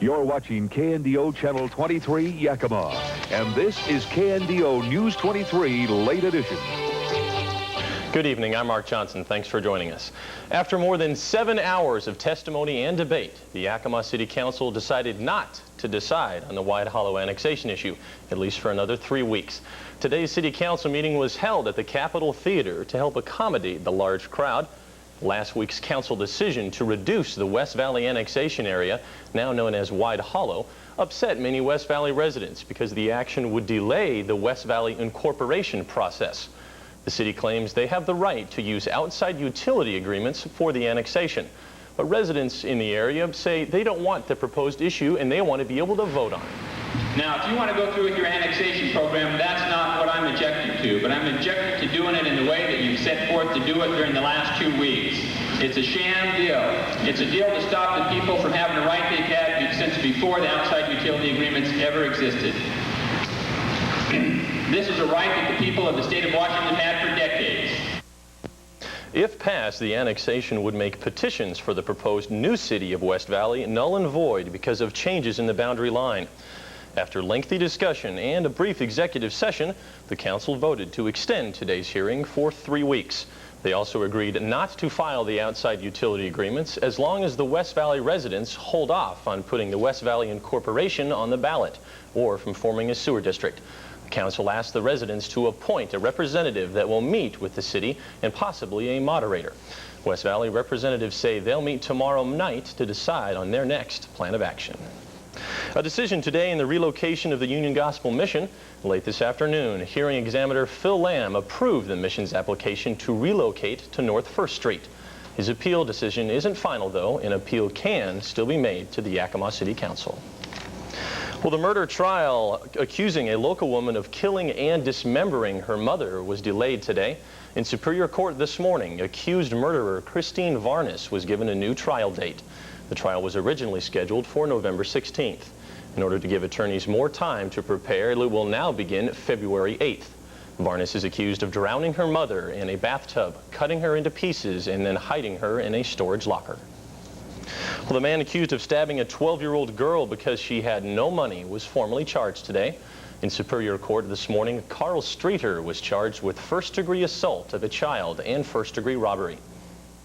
You're watching KNDO Channel 23 Yakima, and this is KNDO News 23 Late Edition. Good evening, I'm Mark Johnson. Thanks for joining us. After more than 7 hours of testimony and debate, the Yakima City Council decided not to decide on the White Hollow annexation issue, at least for another 3 weeks. Today's City Council meeting was held at the Capitol Theater to help accommodate the large crowd. Last week's council decision to reduce the West Valley annexation area, now known as White Hollow, upset many West Valley residents because the action would delay the West Valley incorporation process. The city claims they have the right to use outside utility agreements for the annexation. But residents in the area say they don't want the proposed issue and they want to be able to vote on it. Now, if you want to go through with your annexation program, that's not what I'm objecting to, but I'm objecting to doing it in the way that you've set forth to do it during the last 2 weeks. It's a sham deal. It's a deal to stop the people from having the right they've had since before the outside utility agreements ever existed. This is a right that the people of the state of Washington had for decades. If passed, the annexation would make petitions for the proposed new city of West Valley null and void because of changes in the boundary line. After lengthy discussion and a brief executive session, the council voted to extend today's hearing for 3 weeks. They also agreed not to file the outside utility agreements as long as the West Valley residents hold off on putting the West Valley Incorporation on the ballot or from forming a sewer district. The council asked the residents to appoint a representative that will meet with the city and possibly a moderator. West Valley representatives say they'll meet tomorrow night to decide on their next plan of action. A decision today in the relocation of the Union Gospel Mission. Late this afternoon, hearing examiner Phil Lamb approved the mission's application to relocate to North 1st Street. His appeal decision isn't final, though. An appeal can still be made to the Yakima City Council. Well, the murder trial accusing a local woman of killing and dismembering her mother was delayed today. In Superior Court this morning, accused murderer Christine Varnes was given a new trial date. The trial was originally scheduled for November 16th. In order to give attorneys more time to prepare, it will now begin February 8th. Varnes is accused of drowning her mother in a bathtub, cutting her into pieces, and then hiding her in a storage locker. Well, the man accused of stabbing a 12-year-old girl because she had no money was formally charged today. In Superior Court this morning, Carl Streeter was charged with first-degree assault of a child and first-degree robbery.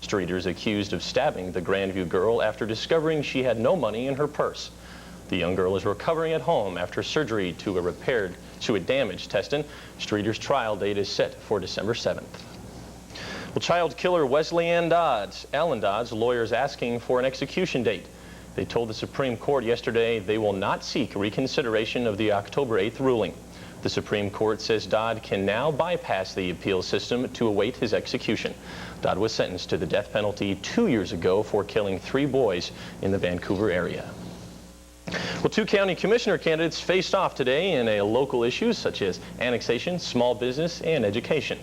Streeter is accused of stabbing the Grandview girl after discovering she had no money in her purse. The young girl is recovering at home after surgery to a damaged intestine. Streeter's trial date is set for December 7th. Well, child killer Wesley Allen Dodd's lawyers asking for an execution date. They told the Supreme Court yesterday they will not seek reconsideration of the October 8th ruling. The Supreme Court says Dodd can now bypass the appeal system to await his execution. Dodd was sentenced to the death penalty 2 years ago for killing 3 boys in the Vancouver area. Well, 2 county commissioner candidates faced off today in local issues such as annexation, small business, and education.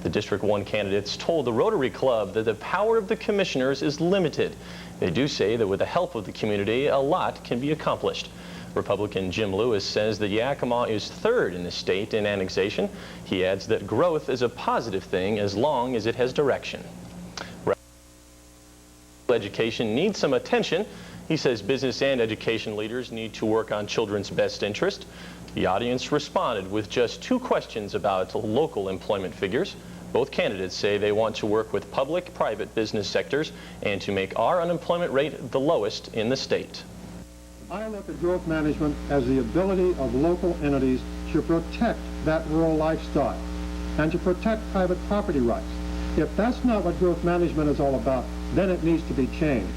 The District 1 candidates told the Rotary Club that the power of the commissioners is limited. They do say that with the help of the community, a lot can be accomplished. Republican Jim Lewis says that Yakima is 3rd in the state in annexation. He adds that growth is a positive thing as long as it has direction. Education needs some attention. He says business and education leaders need to work on children's best interest. The audience responded with just 2 questions about local employment figures. Both candidates say they want to work with public-private business sectors and to make our unemployment rate the lowest in the state. I look at growth management as the ability of local entities to protect that rural lifestyle and to protect private property rights. If that's not what growth management is all about, then it needs to be changed.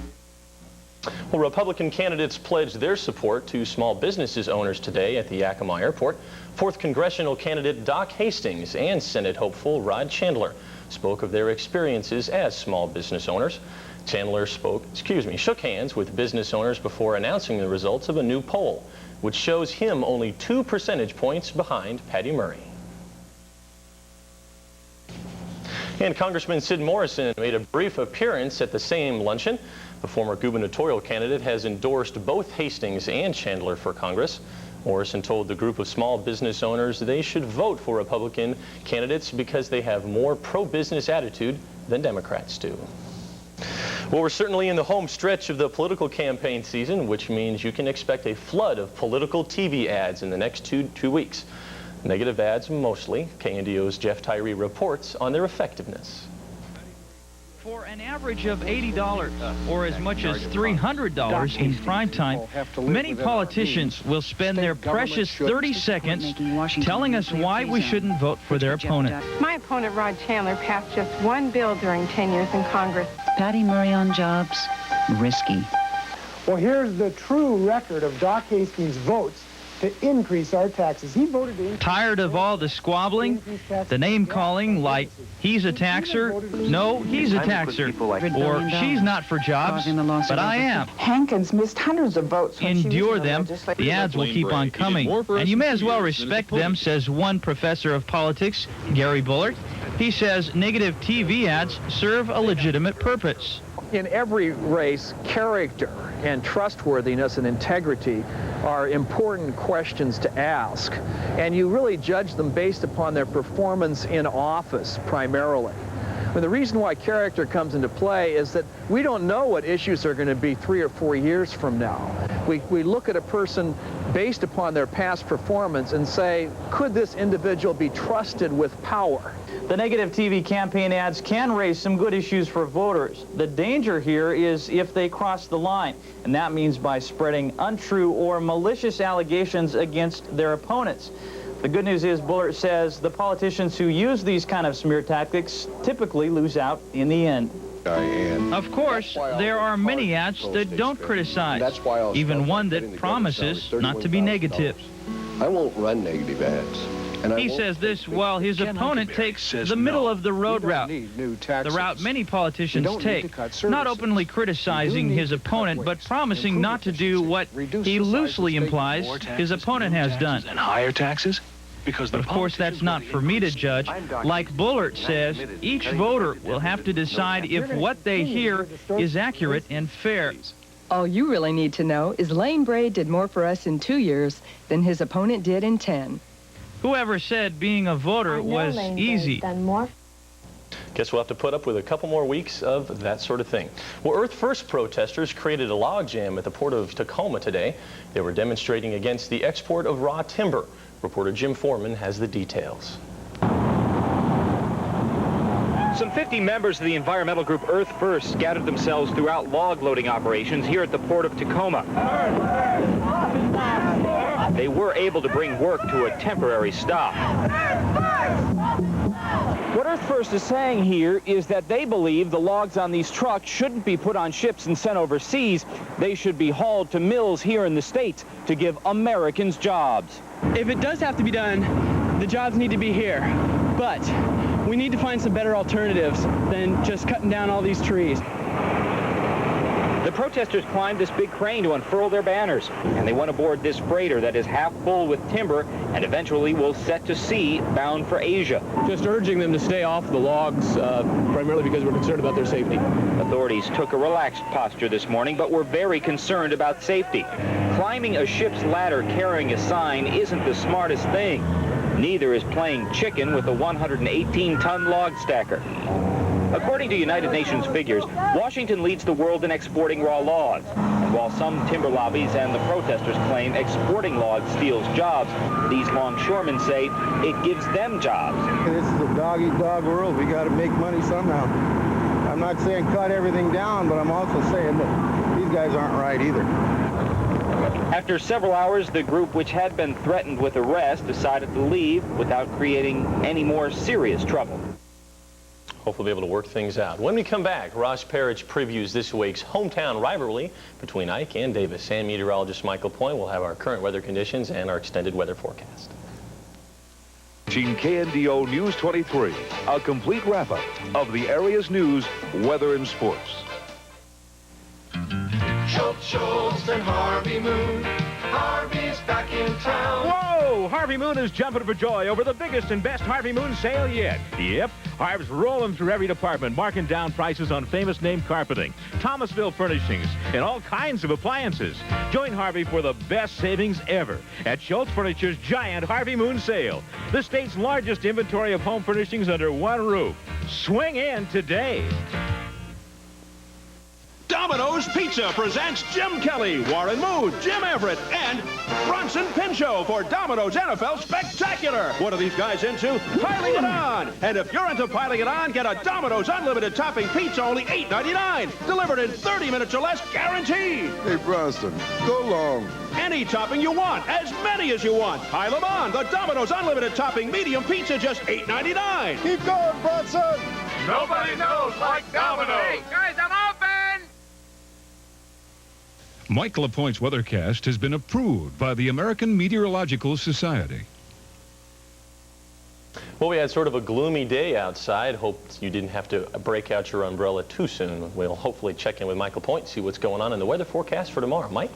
Well, Republican candidates pledged their support to small businesses owners today at the Yakima Airport. 4th Congressional candidate Doc Hastings and Senate hopeful Rod Chandler spoke of their experiences as small business owners. Chandler shook hands with business owners before announcing the results of a new poll, which shows him only 2 percentage points behind Patty Murray. And Congressman Sid Morrison made a brief appearance at the same luncheon. The former gubernatorial candidate has endorsed both Hastings and Chandler for Congress. Morrison told the group of small business owners they should vote for Republican candidates because they have more pro-business attitude than Democrats do. Well, we're certainly in the home stretch of the political campaign season, which means you can expect a flood of political TV ads in the next two weeks. Negative ads mostly. KNDO's Jeff Tyree reports on their effectiveness. For an average of $80 or as much as $300 in prime time, many politicians will spend their precious 30 seconds telling us why we shouldn't vote for their opponent. My opponent, Rod Chandler, passed just one bill during 10 years in Congress. Patty Murray on jobs, risky. Well, here's the true record of Doc Hastings' votes to increase our taxes. He voted to increase. Tired of all the squabbling, the name-calling like he's a taxer, no, he's a taxer, or she's not for jobs, but I am. Hankins missed hundreds of votes. Endure them. The ads will keep on coming, and you may as well respect them, says one professor of politics, Gary Bullard. He says negative TV ads serve a legitimate purpose. In every race, character and trustworthiness and integrity are important questions to ask, and you really judge them based upon their performance in office primarily. But the reason why character comes into play is that we don't know what issues are going to be 3 or 4 years from now. We look at a person based upon their past performance and say, could this individual be trusted with power? The negative TV campaign ads can raise some good issues for voters. The danger here is if they cross the line, and that means by spreading untrue or malicious allegations against their opponents. The good news is, Bullard says, the politicians who use these kind of smear tactics typically lose out in the end. Of course, there are many ads that don't criticize, even one that promises not to be negative. I won't run negative ads. He says this while his opponent takes the middle-of-the-road route, the route many politicians take, not openly criticizing his opponent, but promising not to do what he loosely implies his opponent has done. And higher taxes? But of course, that's not for me to judge. Like Bullard says, each voter will have to decide if what they hear is accurate and fair. All you really need to know is Lane Bray did more for us in 2 years than his opponent did in 10. Whoever said being a voter was easy? Guess we'll have to put up with a couple more weeks of that sort of thing. Well, Earth First protesters created a logjam at the port of Tacoma today. They were demonstrating against the export of raw timber. Reporter Jim Foreman has the details. Some 50 members of the environmental group Earth First scattered themselves throughout log loading operations here at the port of Tacoma. They were able to bring work to a temporary stop. What Earth First is saying here is that they believe the logs on these trucks shouldn't be put on ships and sent overseas. They should be hauled to mills here in the States to give Americans jobs. If it does have to be done, the jobs need to be here. But we need to find some better alternatives than just cutting down all these trees. The protesters climbed this big crane to unfurl their banners, and they went aboard this freighter that is half full with timber and eventually will set to sea bound for Asia. Just urging them to stay off the logs, primarily because we're concerned about their safety. Authorities took a relaxed posture this morning, but were very concerned about safety. Climbing a ship's ladder carrying a sign isn't the smartest thing. Neither is playing chicken with a 118-ton log stacker. According to United Nations figures, Washington leads the world in exporting raw logs. And while some timber lobbies and the protesters claim exporting logs steals jobs, these longshoremen say it gives them jobs. This is a dog-eat-dog world. We got to make money somehow. I'm not saying cut everything down, but I'm also saying that these guys aren't right either. After several hours, the group, which had been threatened with arrest, decided to leave without creating any more serious trouble. Hopefully be able to work things out. When we come back, Ross Parrish previews this week's hometown rivalry between Ike and Davis. And meteorologist Mike LaPoint will have our current weather conditions and our extended weather forecast. Watching KNDO News 23, a complete wrap-up of the area's news, weather, and sports. Schultz and Harvey Moon. Harvey's back in town. Whoa! Harvey Moon is jumping for joy over the biggest and best Harvey Moon sale yet. Yep, Harv's rolling through every department, marking down prices on famous name carpeting, Thomasville furnishings, and all kinds of appliances. Join Harvey for the best savings ever at Schultz Furniture's giant Harvey Moon sale, the state's largest inventory of home furnishings under one roof. Swing in today. Domino's Pizza presents Jim Kelly, Warren Moon, Jim Everett, and Bronson Pinchot for Domino's NFL Spectacular. What are these guys into? Piling it on. And if you're into piling it on, get a Domino's Unlimited Topping Pizza, only $8.99. Delivered in 30 minutes or less, guaranteed. Hey, Bronson, go long. Any topping you want, as many as you want. Pile them on. The Domino's Unlimited Topping Medium Pizza, just $8.99. Keep going, Bronson. Nobody knows like Domino's. Hey, guys, I'm open! Mike LaPoint's weathercast has been approved by the American Meteorological Society. Well, we had sort of a gloomy day outside. Hope you didn't have to break out your umbrella too soon. We'll hopefully check in with Mike LaPoint, see what's going on in the weather forecast for tomorrow. Mike?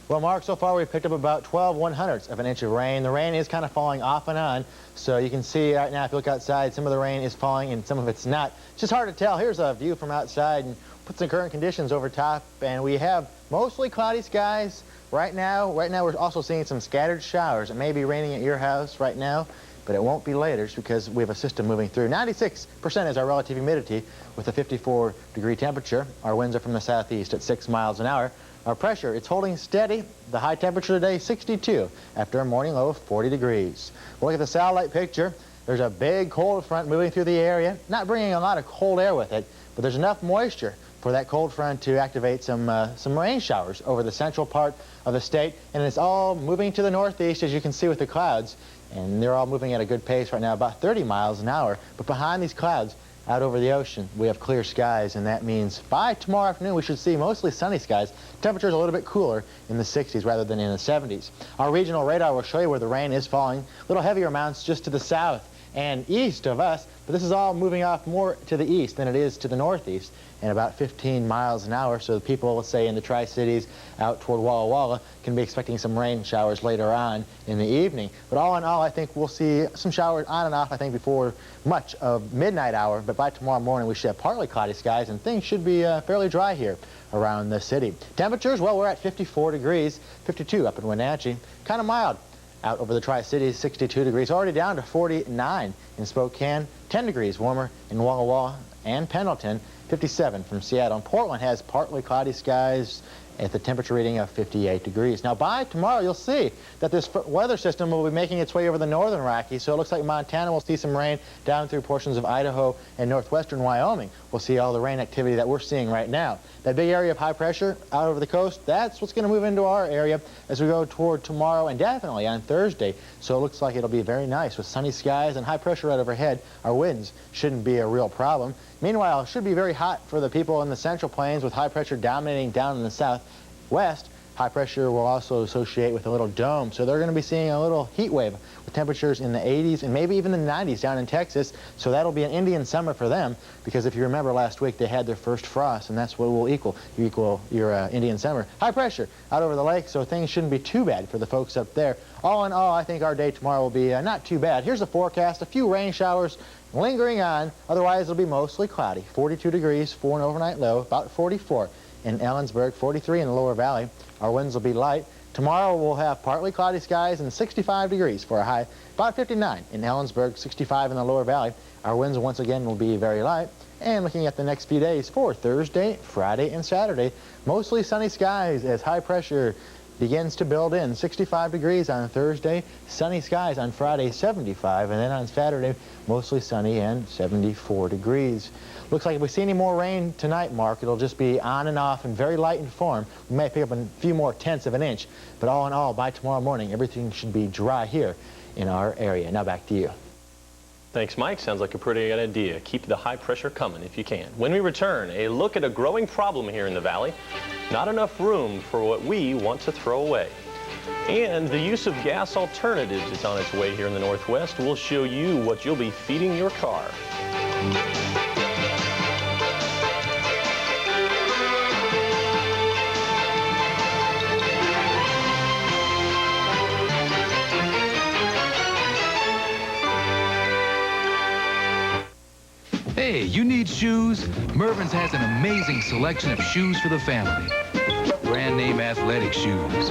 Well, Mark, so far we've picked up about 12/100ths of an inch of rain. The rain is kind of falling off and on, so you can see right now if you look outside, some of the rain is falling and some of it's not. It's just hard to tell. Here's a view from outside and put some current conditions over top, and we have mostly cloudy skies right now. Right now we're also seeing some scattered showers. It may be raining at your house right now, but it won't be later just because we have a system moving through. 96% is our relative humidity with a 54-degree temperature. Our winds are from the southeast at 6 miles an hour. Our pressure, it's holding steady. The high temperature today, 62, after a morning low of 40 degrees. We'll look at the satellite picture. There's a big cold front moving through the area, not bringing a lot of cold air with it, but there's enough moisture for that cold front to activate some rain showers over the central part of the state, and it's all moving to the northeast, as you can see with the clouds, and they're all moving at a good pace right now, about 30 miles an hour. But behind these clouds, out over the ocean, we have clear skies, and that means by tomorrow afternoon we should see mostly sunny skies. Temperatures a little bit cooler in the 60s rather than in the 70s. Our regional radar will show you where the rain is falling. Little heavier amounts just to the south and east of us, but this is all moving off more to the east than it is to the northeast, and about 15 miles an hour. So the people, let's say in the Tri-Cities out toward Walla Walla, can be expecting some rain showers later on in the evening. But all in all, I think we'll see some showers on and off, I think, before much of midnight hour. But by tomorrow morning, we should have partly cloudy skies, and things should be fairly dry here around the city. Temperatures, well, we're at 54 degrees, 52 up in Wenatchee. Kind of mild out over the Tri-Cities, 62 degrees, already down to 49 in Spokane, 10 degrees warmer in Walla Walla and Pendleton, 57 from Seattle. And Portland has partly cloudy skies at the temperature reading of 58 degrees. Now, by tomorrow, you'll see that this weather system will be making its way over the northern Rockies, so it looks like Montana will see some rain down through portions of Idaho and northwestern Wyoming. We'll see all the rain activity that we're seeing right now. That big area of high pressure out over the coast, that's what's going to move into our area as we go toward tomorrow and definitely on Thursday. So it looks like it'll be very nice with sunny skies and high pressure right overhead. Our winds shouldn't be a real problem. Meanwhile, it should be very hot for the people in the Central Plains with high pressure dominating down in the southwest. High pressure will also associate with a little dome, so they're going to be seeing a little heat wave with temperatures in the 80s and maybe even the 90s down in Texas. So that'll be an Indian summer for them, because if you remember last week, they had their first frost, and that's what will equal your Indian summer. High pressure out over the lake, so things shouldn't be too bad for the folks up there. All in all, I think our day tomorrow will be not too bad. Here's the forecast: a few rain showers lingering on. Otherwise, it'll be mostly cloudy. 42 degrees for an overnight low, about 44 in Ellensburg, 43 in the lower valley. Our winds will be light. Tomorrow we'll have partly cloudy skies and 65 degrees for a high, about 59 in Ellensburg, 65 in the lower valley. Our winds once again will be very light. And looking at the next few days for Thursday, Friday, and Saturday, mostly sunny skies as high pressure begins to build in. 65 degrees on Thursday, sunny skies on Friday, 75, and then on Saturday, mostly sunny and 74 degrees. Looks like if we see any more rain tonight, Mark, it'll just be on and off and very light in form. We may pick up a few more tenths of an inch, but all in all, by tomorrow morning, everything should be dry here in our area. Now back to you. Thanks, Mike. Sounds like a pretty good idea. Keep the high pressure coming if you can. When we return, a look at a growing problem here in the valley. Not enough room for what we want to throw away. And the use of gas alternatives is on its way here in the Northwest. We'll show you what you'll be feeding your car. Hey, you need shoes? Mervyn's has an amazing selection of shoes for the family. Brand name athletic shoes.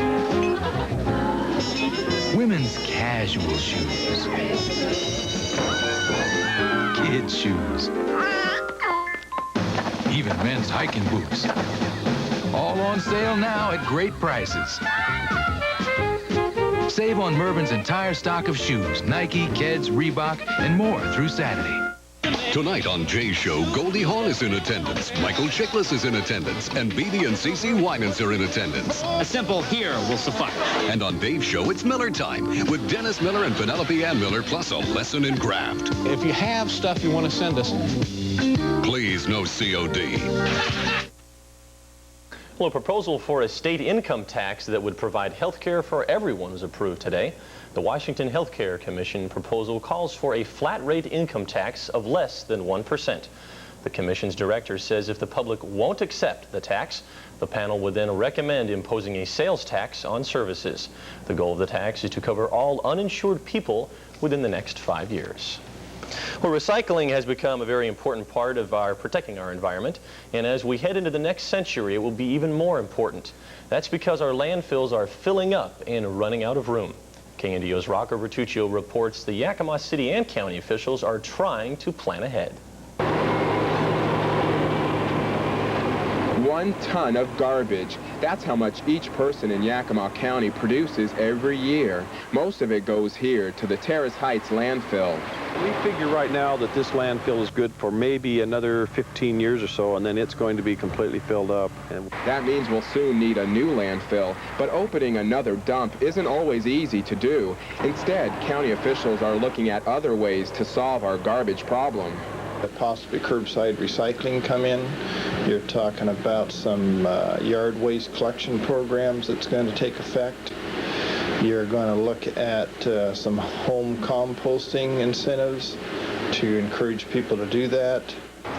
Women's casual shoes. Kids shoes. even men's hiking boots. All on sale now at great prices. Save on Mervyn's entire stock of shoes, Nike, Keds, Reebok, and more through Saturday. Tonight on Jay's show, Goldie Hawn is in attendance, Michael Chiklis is in attendance, and BB and CeCe Winans are in attendance. A simple here will suffice. And on Dave's show, it's Miller time, with Dennis Miller and Penelope Ann Miller, plus a lesson in craft. If you have stuff you want to send us, please, no COD. Well, a proposal for a state income tax that would provide health care for everyone was approved today. The Washington Health Care Commission proposal calls for a flat-rate income tax of less than 1%. The Commission's director says if the public won't accept the tax, the panel would then recommend imposing a sales tax on services. The goal of the tax is to cover all uninsured people within the next 5 years. Well, recycling has become a very important part of protecting our environment, and as we head into the next century, it will be even more important. That's because our landfills are filling up and running out of room. KNDO's Rocco Bertuccio reports the Yakima City and county officials are trying to plan ahead. 1 ton of garbage. That's how much each person in Yakima County produces every year. Most of it goes here to the Terrace Heights landfill. We figure right now that this landfill is good for maybe another 15 years or so, and then it's going to be completely filled up. And that means we'll soon need a new landfill, but opening another dump isn't always easy to do. Instead, county officials are looking at other ways to solve our garbage problem. Possibly curbside recycling come in. You're talking about some yard waste collection programs that's going to take effect. You're going to look at some home composting incentives to encourage people to do that.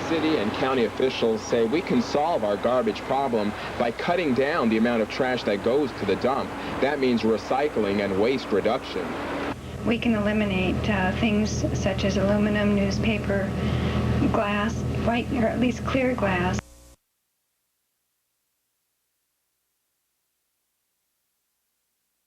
City and county officials say we can solve our garbage problem by cutting down the amount of trash that goes to the dump. That means recycling and waste reduction. We can eliminate things such as aluminum, newspaper, glass, white, or at least clear glass.